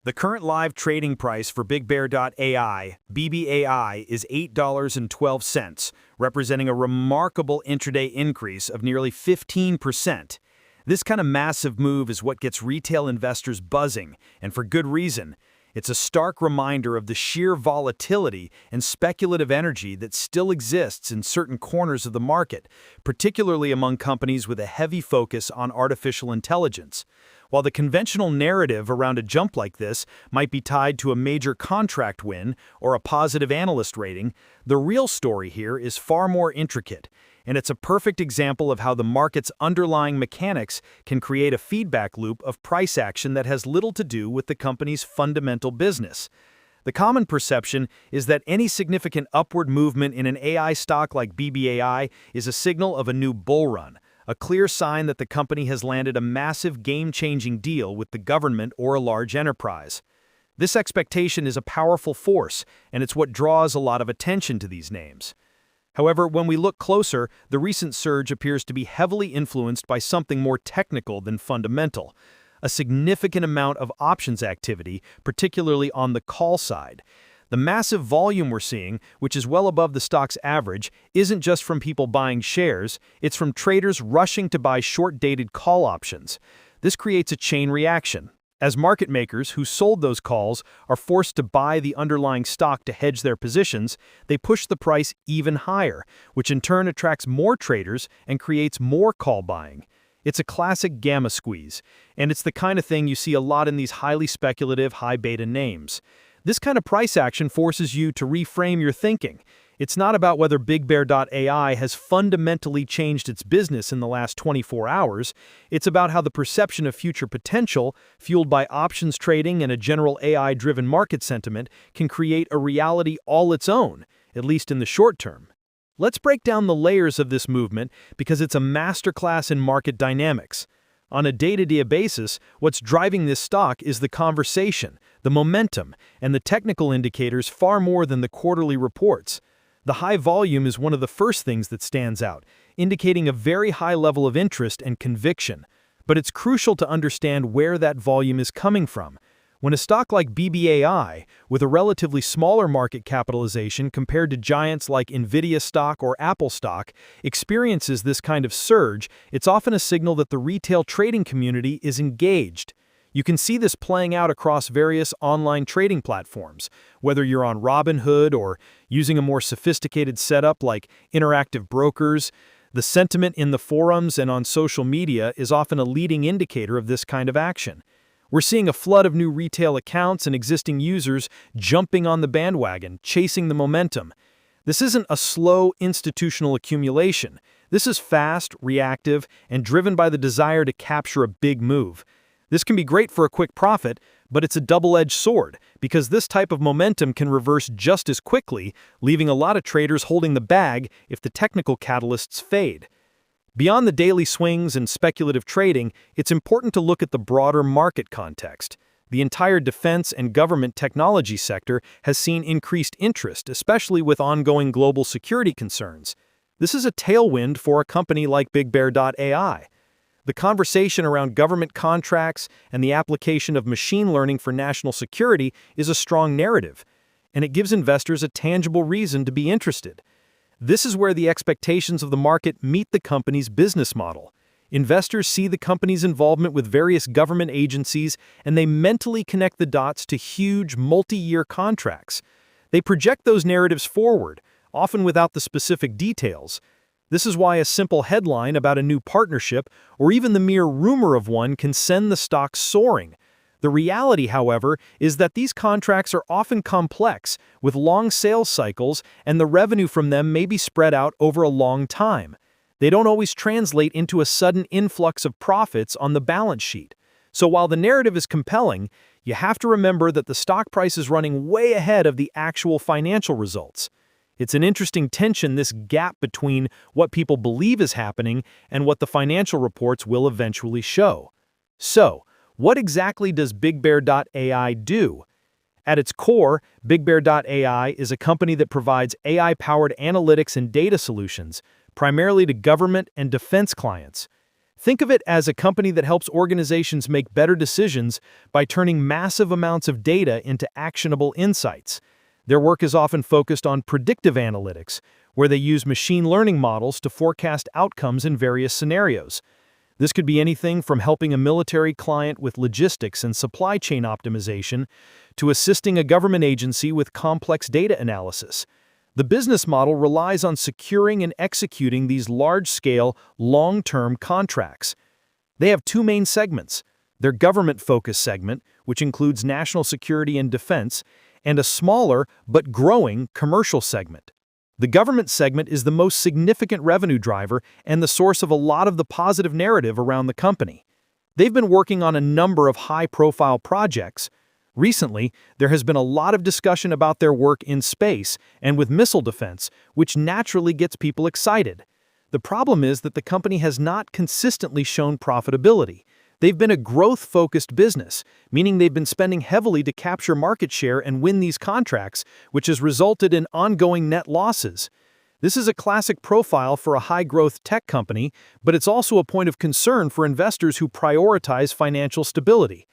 The current live trading price for BigBear.ai, BBAI, is $8.12, representing a remarkable intraday increase of nearly 15%. This kind of massive move is what gets retail investors buzzing, and for good reason. It's a stark reminder of the sheer volatility and speculative energy that still exists in certain corners of the market, particularly among companies with a heavy focus on artificial intelligence. While the conventional narrative around a jump like this might be tied to a major contract win or a positive analyst rating, the real story here is far more intricate, and it's a perfect example of how the market's underlying mechanics can create a feedback loop of price action that has little to do with the company's fundamental business. The common perception is that any significant upward movement in an AI stock like BBAI is a signal of a new bull run, a clear sign that the company has landed a massive game-changing deal with the government or a large enterprise. This expectation is a powerful force, and it's what draws a lot of attention to these names. However, when we look closer, the recent surge appears to be heavily influenced by something more technical than fundamental: a significant amount of options activity, particularly on the call side. The massive volume we're seeing, which is well above the stock's average, isn't just from people buying shares, it's from traders rushing to buy short-dated call options. This creates a chain reaction. As market makers who sold those calls are forced to buy the underlying stock to hedge their positions, they push the price even higher, which in turn attracts more traders and creates more call buying. It's a classic gamma squeeze, and it's the kind of thing you see a lot in these highly speculative, high-beta names. This kind of price action forces you to reframe your thinking. It's not about whether BigBear.ai has fundamentally changed its business in the last 24 hours. It's about how the perception of future potential, fueled by options trading and a general AI-driven market sentiment, can create a reality all its own, at least in the short term. Let's break down the layers of this movement because it's a masterclass in market dynamics. On a day-to-day basis, what's driving this stock is the conversation, the momentum, and the technical indicators far more than the quarterly reports. The high volume is one of the first things that stands out, indicating a very high level of interest and conviction. But it's crucial to understand where that volume is coming from. When a stock like BBAI, with a relatively smaller market capitalization compared to giants like Nvidia stock or Apple stock, experiences this kind of surge, it's often a signal that the retail trading community is engaged. You can see this playing out across various online trading platforms, whether you're on Robinhood or using a more sophisticated setup like interactive brokers. The sentiment in the forums and on social media is often a leading indicator of this kind of action. We're seeing a flood of new retail accounts and existing users jumping on the bandwagon, chasing the momentum. This isn't a slow institutional accumulation. This is fast, reactive, and driven by the desire to capture a big move. This can be great for a quick profit, but it's a double-edged sword, because this type of momentum can reverse just as quickly, leaving a lot of traders holding the bag if the technical catalysts fade. Beyond the daily swings and speculative trading, it's important to look at the broader market context. The entire defense and government technology sector has seen increased interest, especially with ongoing global security concerns. This is a tailwind for a company like BigBear.ai. The conversation around government contracts and the application of machine learning for national security is a strong narrative, and it gives investors a tangible reason to be interested. This is where the expectations of the market meet the company's business model. Investors see the company's involvement with various government agencies, and they mentally connect the dots to huge multi-year contracts. They project those narratives forward, often without the specific details. This is why a simple headline about a new partnership, or even the mere rumor of one, can send the stock soaring. The reality, however, is that these contracts are often complex, with long sales cycles, and the revenue from them may be spread out over a long time. They don't always translate into a sudden influx of profits on the balance sheet. So while the narrative is compelling, you have to remember that the stock price is running way ahead of the actual financial results. It's an interesting tension, this gap between what people believe is happening and what the financial reports will eventually show. So, what exactly does BigBear.ai do? At its core, BigBear.ai is a company that provides AI-powered analytics and data solutions, primarily to government and defense clients. Think of it as a company that helps organizations make better decisions by turning massive amounts of data into actionable insights. Their work is often focused on predictive analytics, where they use machine learning models to forecast outcomes in various scenarios. This could be anything from helping a military client with logistics and supply chain optimization to assisting a government agency with complex data analysis. The business model relies on securing and executing these large-scale, long-term contracts. They have two main segments: their government-focused segment, which includes national security and defense, and a smaller but growing commercial segment. The government segment is the most significant revenue driver and the source of a lot of the positive narrative around the company. They've been working on a number of high-profile projects. Recently, there has been a lot of discussion about their work in space and with missile defense, which naturally gets people excited. The problem is that the company has not consistently shown profitability. They've been a growth-focused business, meaning they've been spending heavily to capture market share and win these contracts, which has resulted in ongoing net losses. This is a classic profile for a high-growth tech company, but it's also a point of concern for investors who prioritize financial stability.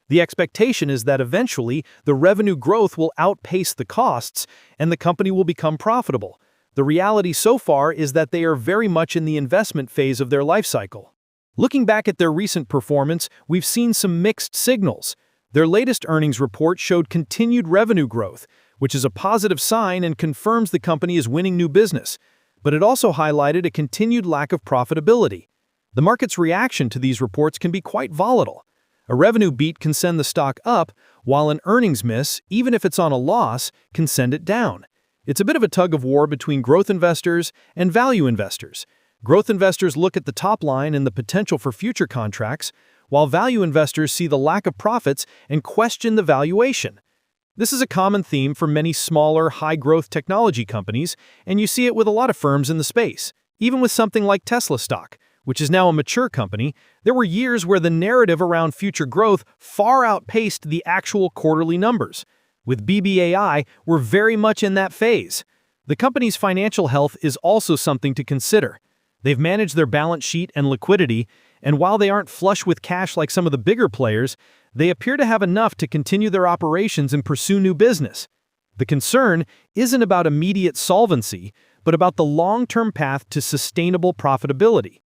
The expectation is that eventually the revenue growth will outpace the costs and the company will become profitable. The reality so far is that they are very much in the investment phase of their life cycle. Looking back at their recent performance, we've seen some mixed signals. Their latest earnings report showed continued revenue growth, which is a positive sign and confirms the company is winning new business. But it also highlighted a continued lack of profitability. The market's reaction to these reports can be quite volatile. A revenue beat can send the stock up, while an earnings miss, even if it's on a loss, can send it down. It's a bit of a tug-of-war between growth investors and value investors. Growth investors look at the top line and the potential for future contracts, while value investors see the lack of profits and question the valuation. This is a common theme for many smaller, high-growth technology companies, and you see it with a lot of firms in the space. Even with something like Tesla stock, which is now a mature company, there were years where the narrative around future growth far outpaced the actual quarterly numbers. With BBAI, we're very much in that phase. The company's financial health is also something to consider. They've managed their balance sheet and liquidity, and while they aren't flush with cash like some of the bigger players, they appear to have enough to continue their operations and pursue new business. The concern isn't about immediate solvency, but about the long-term path to sustainable profitability.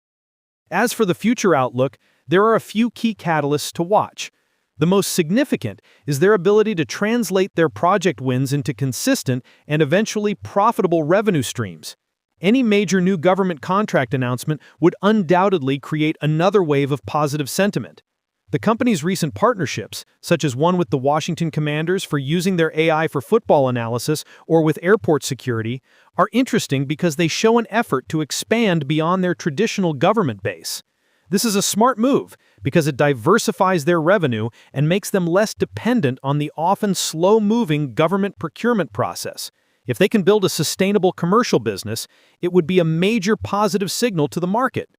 As for the future outlook, there are a few key catalysts to watch. The most significant is their ability to translate their project wins into consistent and eventually profitable revenue streams. Any major new government contract announcement would undoubtedly create another wave of positive sentiment. The company's recent partnerships, such as one with the Washington Commanders for using their AI for football analysis or with airport security, are interesting because they show an effort to expand beyond their traditional government base. This is a smart move because it diversifies their revenue and makes them less dependent on the often slow-moving government procurement process. If they can build a sustainable commercial business, it would be a major positive signal to the market.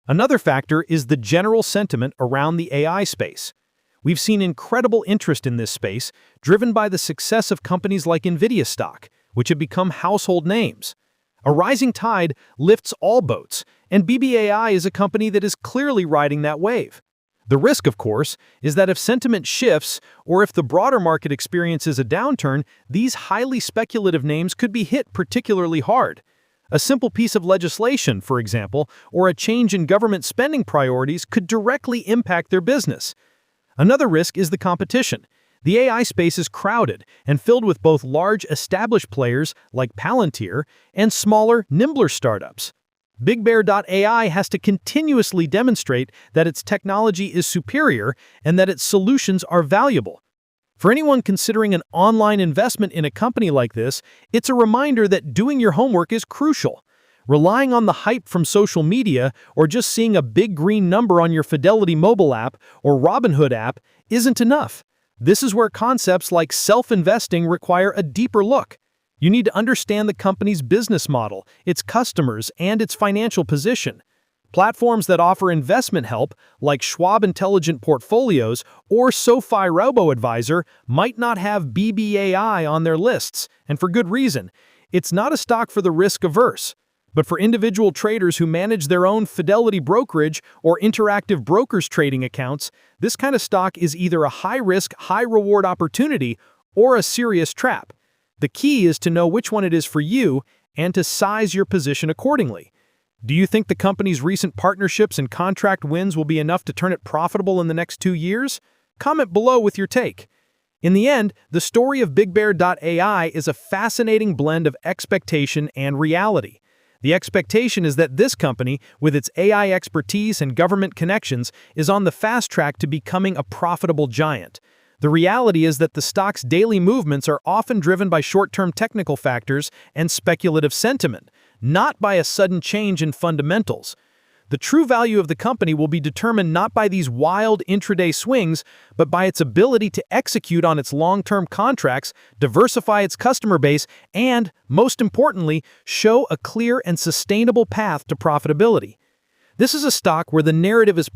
Another factor is the general sentiment around the AI space. We've seen incredible interest in this space, driven by the success of companies like NVIDIA stock, which have become household names. A rising tide lifts all boats, and BBAI is a company that is clearly riding that wave. The risk, of course, is that if sentiment shifts or if the broader market experiences a downturn, these highly speculative names could be hit particularly hard. A simple piece of legislation, for example, or a change in government spending priorities could directly impact their business. Another risk is the competition. The AI space is crowded and filled with both large established players like Palantir and smaller, nimbler startups. BigBear.ai has to continuously demonstrate that its technology is superior and that its solutions are valuable. For anyone considering an online investment in a company like this, it's a reminder that doing your homework is crucial. Relying on the hype from social media or just seeing a big green number on your Fidelity mobile app or Robinhood app isn't enough. This is where concepts like self-investing require a deeper look. You need to understand the company's business model, its customers, and its financial position. Platforms that offer investment help, like Schwab Intelligent Portfolios or SoFi Robo-Advisor, might not have BBAI on their lists, and for good reason. It's not a stock for the risk-averse. But for individual traders who manage their own Fidelity brokerage or Interactive Brokers trading accounts, this kind of stock is either a high-risk, high-reward opportunity or a serious trap. The key is to know which one it is for you and to size your position accordingly. Do you think the company's recent partnerships and contract wins will be enough to turn it profitable in the next 2 years? Comment below with your take. In the end, the story of BigBear.ai is a fascinating blend of expectation and reality. The expectation is that this company, with its AI expertise and government connections, is on the fast track to becoming a profitable giant. The reality is that the stock's daily movements are often driven by short-term technical factors and speculative sentiment, not by a sudden change in fundamentals. The true value of the company will be determined not by these wild intraday swings, but by its ability to execute on its long-term contracts, diversify its customer base, and, most importantly, show a clear and sustainable path to profitability. This is a stock where the narrative is